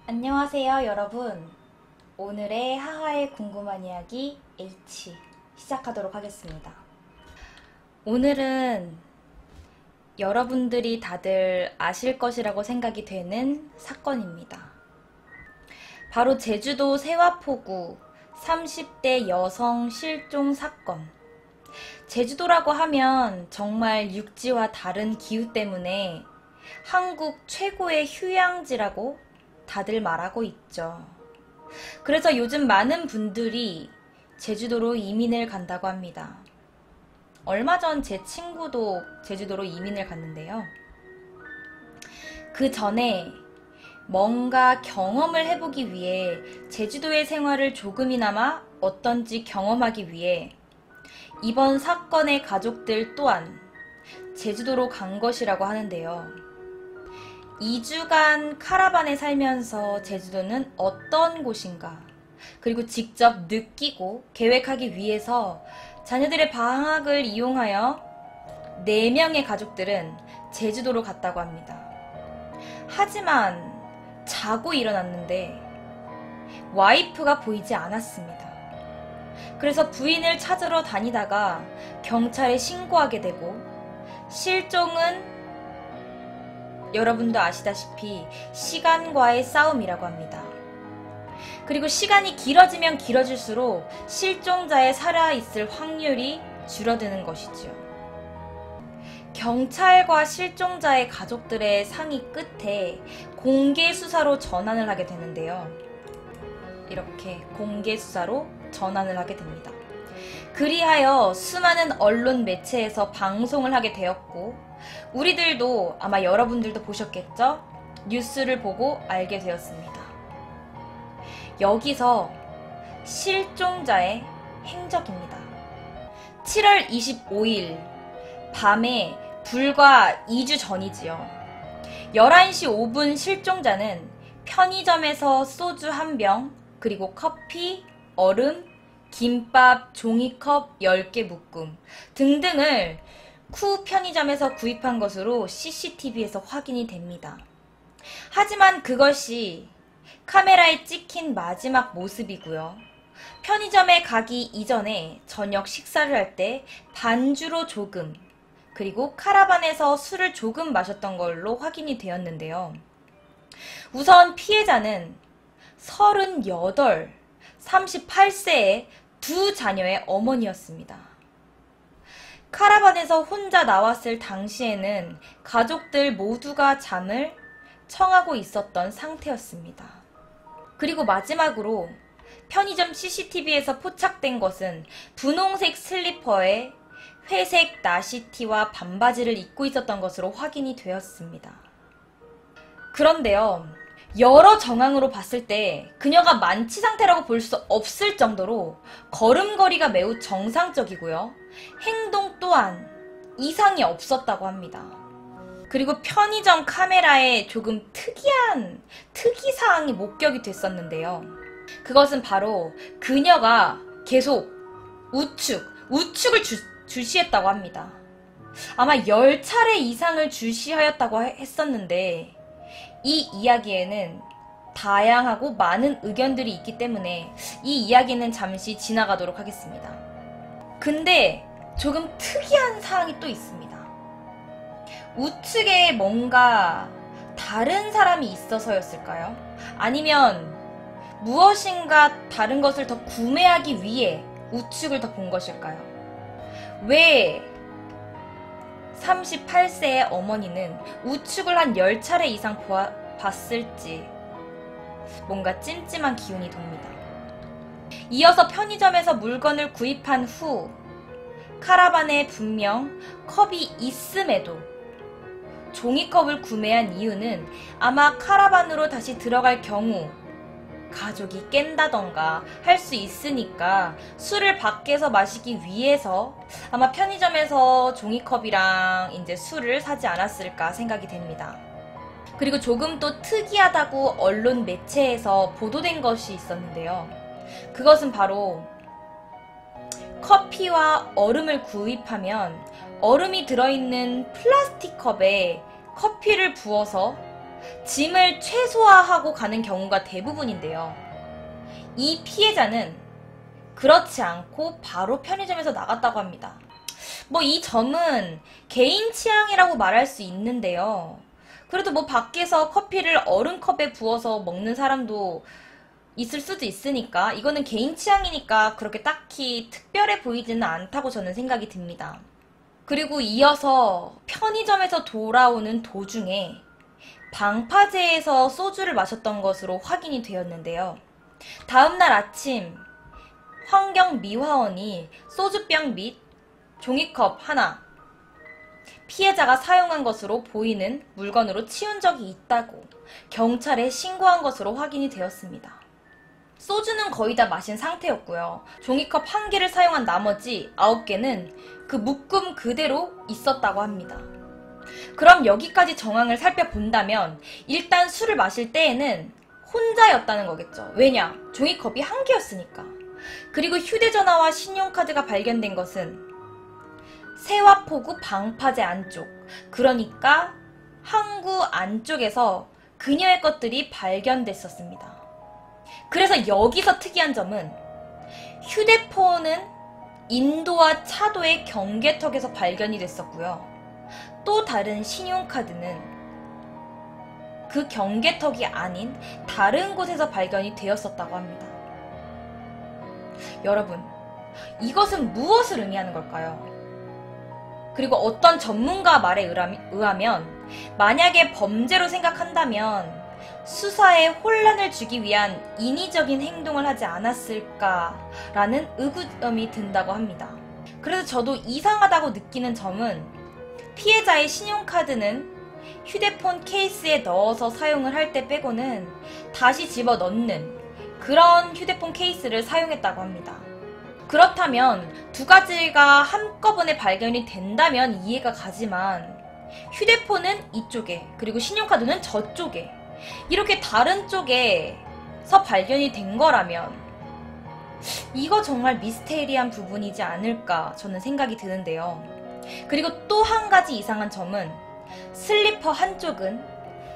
안녕하세요, 여러분. 오늘의 하하의 궁금한 이야기 H 시작하도록 하겠습니다. 오늘은 여러분들이 다들 아실 것이라고 생각이 되는 사건입니다. 바로 제주도 세화포구 30대 여성 실종 사건. 제주도라고 하면 정말 육지와 다른 기후 때문에 한국 최고의 휴양지라고 다들 말하고 있죠. 그래서 요즘 많은 분들이 제주도로 이민을 간다고 합니다. 얼마 전 제 친구도 제주도로 이민을 갔는데요. 그 전에 뭔가 경험을 해보기 위해 제주도의 생활을 조금이나마 어떤지 경험하기 위해 이번 사건의 가족들 또한 제주도로 간 것이라고 하는데요. 2주간 카라반에 살면서 제주도는 어떤 곳인가, 그리고 직접 느끼고 계획하기 위해서 자녀들의 방학을 이용하여 4명의 가족들은 제주도로 갔다고 합니다. 하지만 자고 일어났는데 와이프가 보이지 않았습니다. 그래서 부인을 찾으러 다니다가 경찰에 신고하게 되고, 실종은 여러분도 아시다시피 시간과의 싸움이라고 합니다. 그리고 시간이 길어지면 길어질수록 실종자의 살아있을 확률이 줄어드는 것이죠. 경찰과 실종자의 가족들의 상의 끝에 공개 수사로 전환을 하게 되는데요. 이렇게 공개 수사로 전환을 하게 됩니다. 그리하여 수많은 언론 매체에서 방송을 하게 되었고, 우리들도 아마 여러분들도 보셨겠죠? 뉴스를 보고 알게 되었습니다. 여기서 실종자의 행적입니다. 7월 25일 밤에 불과 2주 전이지요. 11시 5분 실종자는 편의점에서 소주 1병, 그리고 커피, 얼음, 김밥, 종이컵 10개 묶음 등등을 쿠 편의점에서 구입한 것으로 CCTV에서 확인이 됩니다. 하지만 그것이 카메라에 찍힌 마지막 모습이고요. 편의점에 가기 이전에 저녁 식사를 할 때 반주로 조금, 그리고 카라반에서 술을 조금 마셨던 걸로 확인이 되었는데요. 우선 피해자는 38, 38세의 두 자녀의 어머니였습니다. 카라반에서 혼자 나왔을 당시에는 가족들 모두가 잠을 청하고 있었던 상태였습니다. 그리고 마지막으로 편의점 CCTV에서 포착된 것은 분홍색 슬리퍼에 회색 나시티와 반바지를 입고 있었던 것으로 확인이 되었습니다. 그런데요, 여러 정황으로 봤을 때 그녀가 만취 상태라고 볼 수 없을 정도로 걸음걸이가 매우 정상적이고요. 행동 또한 이상이 없었다고 합니다. 그리고 편의점 카메라에 조금 특이사항이 목격이 됐었는데요. 그것은 바로 그녀가 계속 우측을 주시했다고 합니다. 아마 10차례 이상을 주시하였다고 했었는데, 이 이야기에는 다양하고 많은 의견들이 있기 때문에 이 이야기는 잠시 지나가도록 하겠습니다. 근데 조금 특이한 사항이 또 있습니다. 우측에 뭔가 다른 사람이 있어서였을까요? 아니면 무엇인가 다른 것을 더 구매하기 위해 우측을 더 본 것일까요? 왜 38세의 어머니는 우측을 한 10차례 이상 봤을지 뭔가 찜찜한 기운이 돕니다. 이어서 편의점에서 물건을 구입한 후 카라반에 분명 컵이 있음에도 종이컵을 구매한 이유는 아마 카라반으로 다시 들어갈 경우 가족이 깬다던가 할 수 있으니까 술을 밖에서 마시기 위해서 아마 편의점에서 종이컵이랑 이제 술을 사지 않았을까 생각이 됩니다. 그리고 조금 또 특이하다고 언론 매체에서 보도된 것이 있었는데요. 그것은 바로 커피와 얼음을 구입하면 얼음이 들어있는 플라스틱 컵에 커피를 부어서 짐을 최소화하고 가는 경우가 대부분인데요. 이 피해자는 그렇지 않고 바로 편의점에서 나갔다고 합니다. 뭐 이 점은 개인 취향이라고 말할 수 있는데요. 그래도 뭐 밖에서 커피를 얼음컵에 부어서 먹는 사람도 있을 수도 있으니까 이거는 개인 취향이니까 그렇게 딱히 특별해 보이지는 않다고 저는 생각이 듭니다. 그리고 이어서 편의점에서 돌아오는 도중에 방파제에서 소주를 마셨던 것으로 확인이 되었는데요. 다음날 아침 환경미화원이 소주병 및 종이컵 하나 피해자가 사용한 것으로 보이는 물건으로 치운 적이 있다고 경찰에 신고한 것으로 확인이 되었습니다. 소주는 거의 다 마신 상태였고요. 종이컵 1개를 사용한 나머지 9개는 그 묶음 그대로 있었다고 합니다. 그럼 여기까지 정황을 살펴본다면 일단 술을 마실 때에는 혼자였다는 거겠죠. 왜냐? 종이컵이 1개였으니까. 그리고 휴대전화와 신용카드가 발견된 것은 세화포구 방파제 안쪽, 그러니까 항구 안쪽에서 그녀의 것들이 발견됐었습니다. 그래서 여기서 특이한 점은 휴대폰은 인도와 차도의 경계턱에서 발견이 됐었고요. 또 다른 신용카드는 그 경계턱이 아닌 다른 곳에서 발견이 되었었다고 합니다. 여러분, 이것은 무엇을 의미하는 걸까요? 그리고 어떤 전문가 말에 의하면 만약에 범죄로 생각한다면 수사에 혼란을 주기 위한 인위적인 행동을 하지 않았을까라는 의구심이 든다고 합니다. 그래서 저도 이상하다고 느끼는 점은 피해자의 신용카드는 휴대폰 케이스에 넣어서 사용을 할 때 빼고는 다시 집어넣는 그런 휴대폰 케이스를 사용했다고 합니다. 그렇다면 두 가지가 한꺼번에 발견이 된다면 이해가 가지만 휴대폰은 이쪽에 그리고 신용카드는 저쪽에 이렇게 다른 쪽에서 발견이 된 거라면 이거 정말 미스테리한 부분이지 않을까 저는 생각이 드는데요. 그리고 또 한 가지 이상한 점은 슬리퍼 한쪽은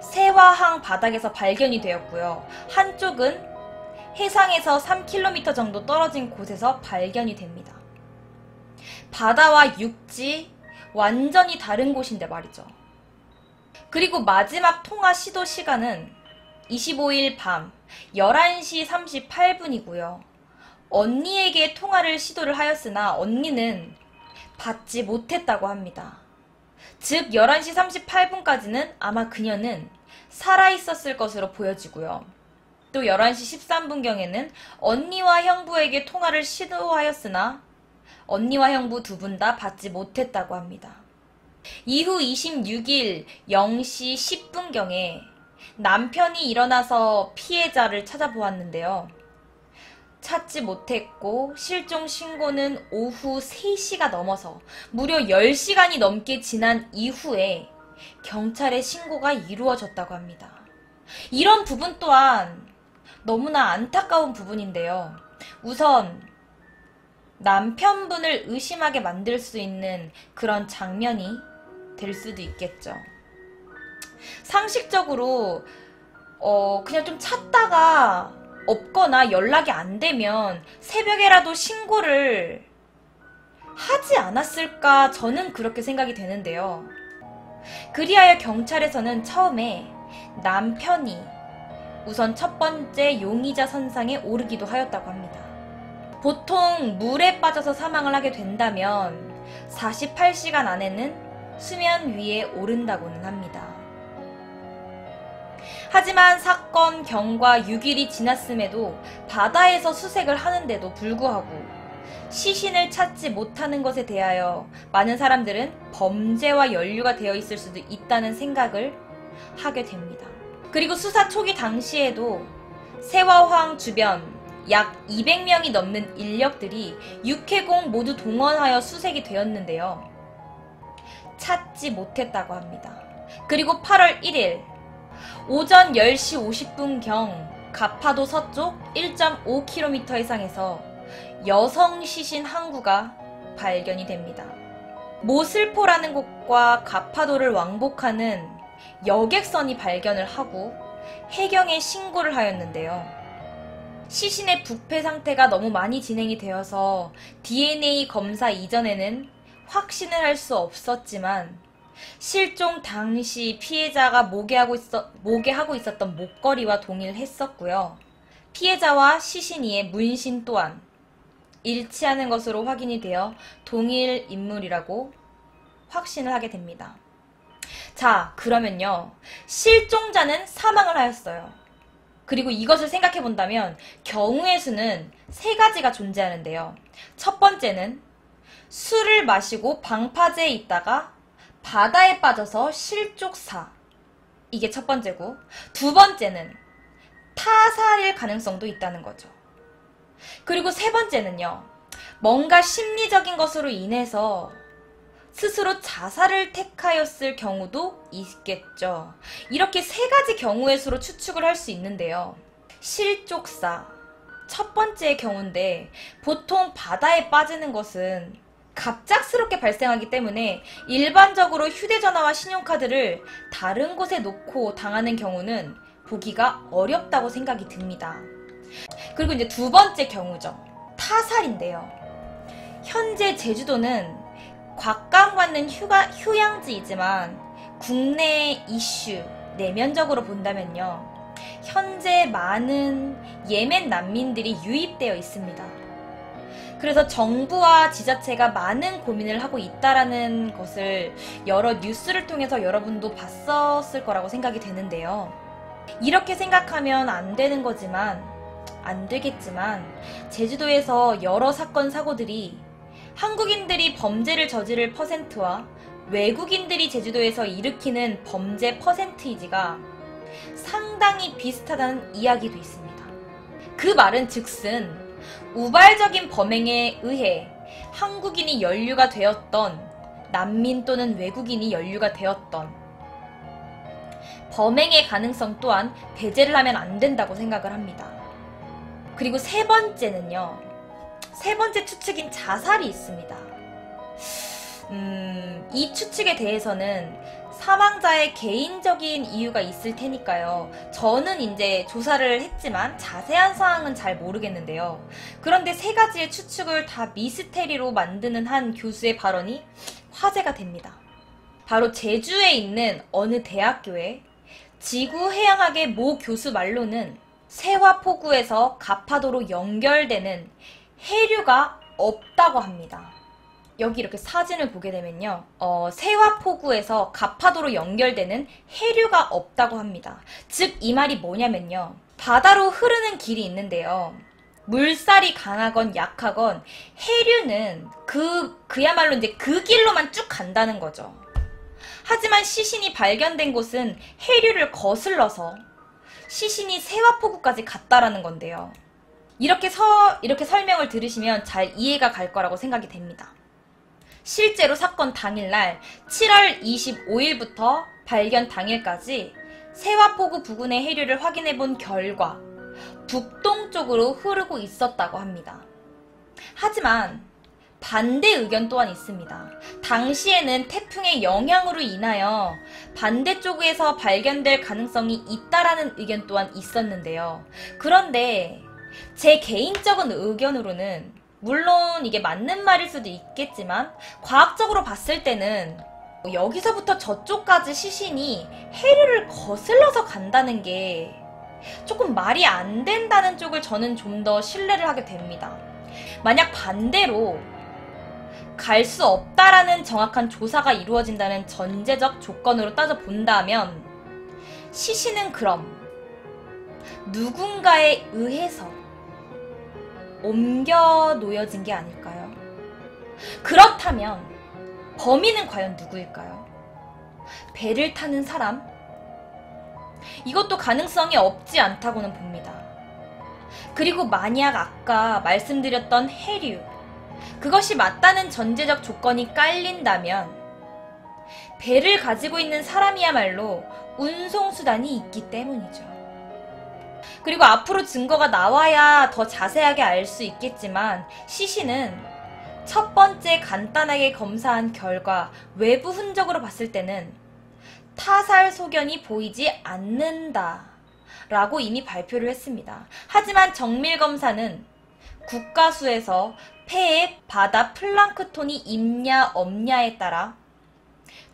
세화항 바닥에서 발견이 되었고요. 한쪽은 해상에서 3km 정도 떨어진 곳에서 발견이 됩니다. 바다와 육지 완전히 다른 곳인데 말이죠. 그리고 마지막 통화 시도 시간은 25일 밤 11시 38분이고요. 언니에게 통화를 시도를 하였으나 언니는 받지 못했다고 합니다. 즉 11시 38분까지는 아마 그녀는 살아있었을 것으로 보여지고요. 또 11시 13분경에는 언니와 형부에게 통화를 시도하였으나 언니와 형부 두 분 다 받지 못했다고 합니다. 이후 26일 0시 10분경에 남편이 일어나서 피해자를 찾아보았는데요. 찾지 못했고 실종 신고는 오후 3시가 넘어서 무려 10시간이 넘게 지난 이후에 경찰에 신고가 이루어졌다고 합니다. 이런 부분 또한 너무나 안타까운 부분인데요. 우선 남편분을 의심하게 만들 수 있는 그런 장면이 될 수도 있겠죠. 상식적으로 그냥 좀 찾다가 없거나 연락이 안 되면 새벽에라도 신고를 하지 않았을까 저는 그렇게 생각이 되는데요. 그리하여 경찰에서는 처음에 남편이 우선 첫 번째 용의자 선상에 오르기도 하였다고 합니다. 보통 물에 빠져서 사망을 하게 된다면 48시간 안에는 수면 위에 오른다고는 합니다. 하지만 사건 경과 6일이 지났음에도 바다에서 수색을 하는데도 불구하고 시신을 찾지 못하는 것에 대하여 많은 사람들은 범죄와 연루가 되어 있을 수도 있다는 생각을 하게 됩니다. 그리고 수사 초기 당시에도 세화황 주변 약 200명이 넘는 인력들이 6회공 모두 동원하여 수색이 되었는데요. 찾지 못했다고 합니다. 그리고 8월 1일 오전 10시 50분경 가파도 서쪽 1.5km 해상에서 여성 시신 한 구가 발견이 됩니다. 모슬포라는 곳과 가파도를 왕복하는 여객선이 발견을 하고 해경에 신고를 하였는데요. 시신의 부패 상태가 너무 많이 진행이 되어서 DNA 검사 이전에는 확신을 할 수 없었지만 실종 당시 피해자가 모계하고 있었던 목걸이와 동일했었고요. 피해자와 시신이의 문신 또한 일치하는 것으로 확인이 되어 동일 인물이라고 확신을 하게 됩니다. 자, 그러면요. 실종자는 사망을 하였어요. 그리고 이것을 생각해 본다면 경우의 수는 세 가지가 존재하는데요. 첫 번째는 술을 마시고 방파제에 있다가 바다에 빠져서 실족사. 이게 첫 번째고, 두 번째는 타살일 가능성도 있다는 거죠. 그리고 세 번째는요. 뭔가 심리적인 것으로 인해서 스스로 자살을 택하였을 경우도 있겠죠. 이렇게 세 가지 경우의 수로 추측을 할 수 있는데요. 실족사, 첫 번째의 경우인데 보통 바다에 빠지는 것은 갑작스럽게 발생하기 때문에 일반적으로 휴대전화와 신용카드를 다른 곳에 놓고 당하는 경우는 보기가 어렵다고 생각이 듭니다. 그리고 이제 두 번째 경우죠. 타살인데요. 현재 제주도는 곽강받는 휴양지이지만 국내 이슈 내면적으로 본다면요. 현재 많은 예멘 난민들이 유입되어 있습니다. 그래서 정부와 지자체가 많은 고민을 하고 있다라는 것을 여러 뉴스를 통해서 여러분도 봤었을 거라고 생각이 되는데요. 이렇게 생각하면 안 되는 거지만, 안 되겠지만, 제주도에서 여러 사건, 사고들이 한국인들이 범죄를 저지를 퍼센트와 외국인들이 제주도에서 일으키는 범죄 퍼센티지가 상당히 비슷하다는 이야기도 있습니다. 그 말은 즉슨 우발적인 범행에 의해 한국인이 연루가 되었던, 난민 또는 외국인이 연루가 되었던 범행의 가능성 또한 배제를 하면 안 된다고 생각을 합니다. 그리고 세 번째는요. 세 번째 추측인 자살이 있습니다. 이 추측에 대해서는 사망자의 개인적인 이유가 있을 테니까요. 저는 이제 조사를 했지만 자세한 사항은 잘 모르겠는데요. 그런데 세 가지의 추측을 다 미스테리로 만드는 한 교수의 발언이 화제가 됩니다. 바로 제주에 있는 어느 대학교에 지구해양학의 모 교수 말로는 세화포구에서 가파도로 연결되는 해류가 없다고 합니다. 여기 이렇게 사진을 보게 되면요. 세화포구에서 가파도로 연결되는 해류가 없다고 합니다. 즉, 이 말이 뭐냐면요. 바다로 흐르는 길이 있는데요. 물살이 강하건 약하건 해류는 그야말로 이제 그 길로만 쭉 간다는 거죠. 하지만 시신이 발견된 곳은 해류를 거슬러서 시신이 세화포구까지 갔다라는 건데요. 이렇게 설명을 들으시면 잘 이해가 갈 거라고 생각이 됩니다. 실제로 사건 당일날 7월 25일부터 발견 당일까지 세화포구 부근의 해류를 확인해 본 결과 북동쪽으로 흐르고 있었다고 합니다. 하지만 반대 의견 또한 있습니다. 당시에는 태풍의 영향으로 인하여 반대쪽에서 발견될 가능성이 있다라는 의견 또한 있었는데요. 그런데 제 개인적인 의견으로는 물론 이게 맞는 말일 수도 있겠지만 과학적으로 봤을 때는 여기서부터 저쪽까지 시신이 해류를 거슬러서 간다는 게 조금 말이 안 된다는 쪽을 저는 좀 더 신뢰를 하게 됩니다. 만약 반대로 갈 수 없다라는 정확한 조사가 이루어진다는 전제적 조건으로 따져 본다면 시신은 그럼 누군가에 의해서 옮겨 놓여진 게 아닐까요? 그렇다면 범인은 과연 누구일까요? 배를 타는 사람? 이것도 가능성이 없지 않다고는 봅니다. 그리고 만약 아까 말씀드렸던 해류, 그것이 맞다는 전제적 조건이 깔린다면 배를 가지고 있는 사람이야말로 운송수단이 있기 때문이죠. 그리고 앞으로 증거가 나와야 더 자세하게 알 수 있겠지만 시신은 첫 번째 간단하게 검사한 결과 외부 흔적으로 봤을 때는 타살 소견이 보이지 않는다 라고 이미 발표를 했습니다. 하지만 정밀검사는 국가수에서 폐에 바다 플랑크톤이 있냐 없냐에 따라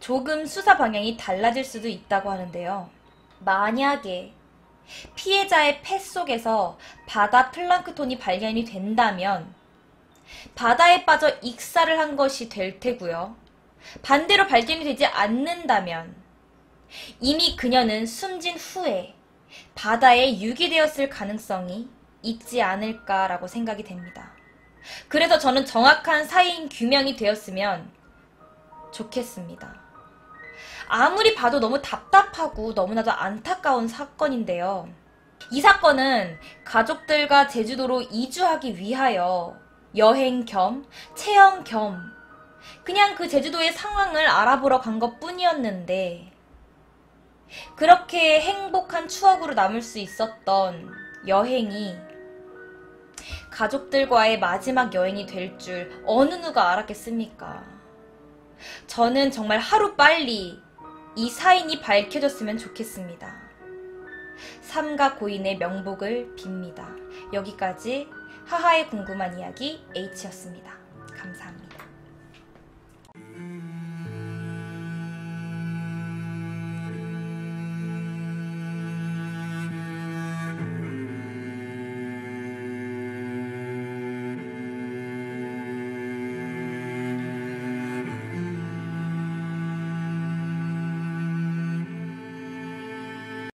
조금 수사 방향이 달라질 수도 있다고 하는데요. 만약에 피해자의 폐 속에서 바다 플랑크톤이 발견이 된다면 바다에 빠져 익사를 한 것이 될 테고요. 반대로 발견이 되지 않는다면 이미 그녀는 숨진 후에 바다에 유기되었을 가능성이 있지 않을까라고 생각이 됩니다. 그래서 저는 정확한 사인 규명이 되었으면 좋겠습니다. 아무리 봐도 너무 답답하고 너무나도 안타까운 사건인데요. 이 사건은 가족들과 제주도로 이주하기 위하여 여행 겸 체험 겸 그냥 그 제주도의 상황을 알아보러 간 것뿐이었는데 그렇게 행복한 추억으로 남을 수 있었던 여행이 가족들과의 마지막 여행이 될 줄 어느 누가 알았겠습니까? 저는 정말 하루빨리 이 사인이 밝혀졌으면 좋겠습니다. 삼가 고인의 명복을 빕니다. 여기까지 하하의 궁금한 이야기 H였습니다. 감사합니다.